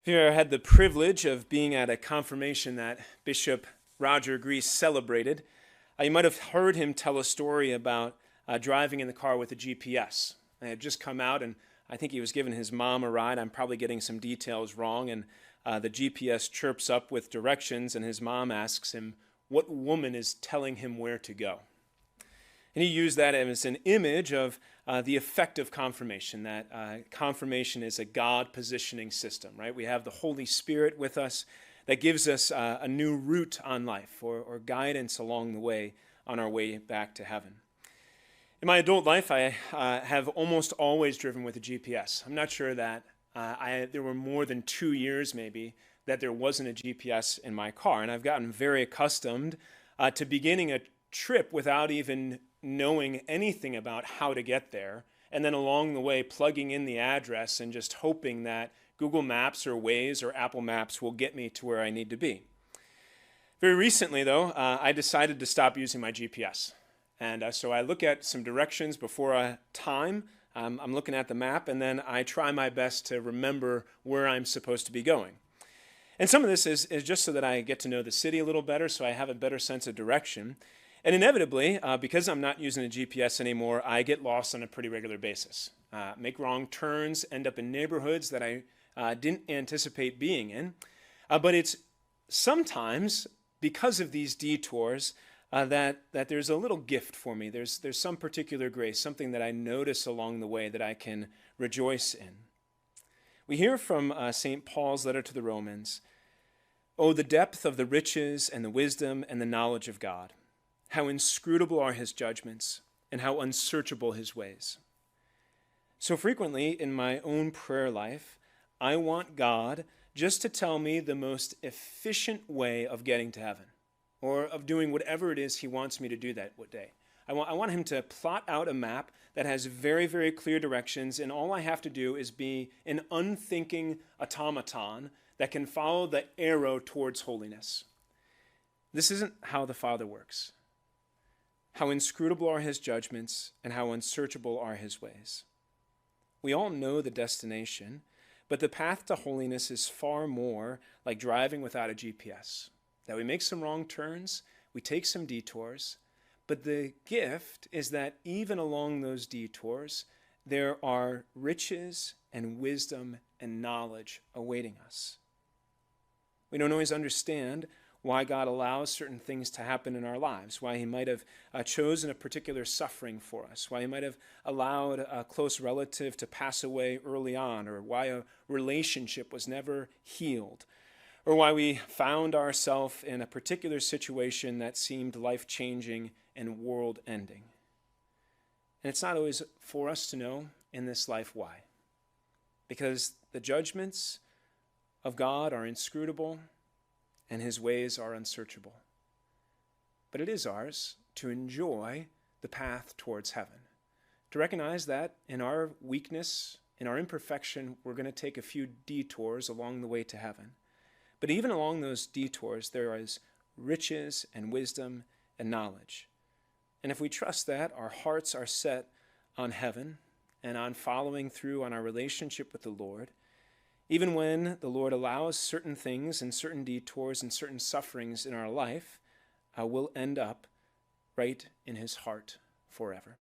Here I had the privilege of being at a confirmation that Bishop Roger Grease celebrated. You might have heard him tell a story about driving in the car with a GPS. I had just come out, and I think he was giving his mom a ride. I'm probably getting some details wrong, and the GPS chirps up with directions, and his mom asks him what woman is telling him where to go. And he used that as an image of the effect of confirmation, that confirmation is a God positioning system, right? We have the Holy Spirit with us that gives us a new route on life or guidance along the way on our way back to heaven. In my adult life, I have almost always driven with a GPS. I'm not sure that there were more than 2 years maybe that there wasn't a GPS in my car, and I've gotten very accustomed to beginning a trip without even knowing anything about how to get there, and then along the way plugging in the address and just hoping that Google Maps or Waze or Apple Maps will get me to where I need to be. Very recently, though, I decided to stop using my GPS. And so I look at some directions before time. I'm looking at the map, and then I try my best to remember where I'm supposed to be going. And some of this is just so that I get to know the city a little better, so I have a better sense of direction. And inevitably, because I'm not using a GPS anymore, I get lost on a pretty regular basis. Make wrong turns, end up in neighborhoods that I didn't anticipate being in. But it's sometimes, because of these detours, that there's a little gift for me. There's some particular grace, something that I notice along the way that I can rejoice in. We hear from St. Paul's letter to the Romans, "Oh, the depth of the riches and the wisdom and the knowledge of God. How inscrutable are his judgments, and how unsearchable his ways." So frequently in my own prayer life, I want God just to tell me the most efficient way of getting to heaven, or of doing whatever it is he wants me to do that day. I want him to plot out a map that has very, very clear directions, and all I have to do is be an unthinking automaton that can follow the arrow towards holiness. This isn't how the Father works. How inscrutable are his judgments, and how unsearchable are his ways. We all know the destination, but the path to holiness is far more like driving without a GPS. That we make some wrong turns, we take some detours, but the gift is that even along those detours, there are riches and wisdom and knowledge awaiting us. We don't always understand why God allows certain things to happen in our lives, why he might have chosen a particular suffering for us, why he might have allowed a close relative to pass away early on, or why a relationship was never healed, or why we found ourselves in a particular situation that seemed life-changing and world-ending. And it's not always for us to know in this life why. Because the judgments of God are inscrutable, and his ways are unsearchable. But it is ours to enjoy the path towards heaven, to recognize that in our weakness, in our imperfection, we're going to take a few detours along the way to heaven. But even along those detours, there is riches and wisdom and knowledge. And if we trust that, our hearts are set on heaven and on following through on our relationship with the Lord, even when the Lord allows certain things and certain detours and certain sufferings in our life, we'll end up right in his heart forever.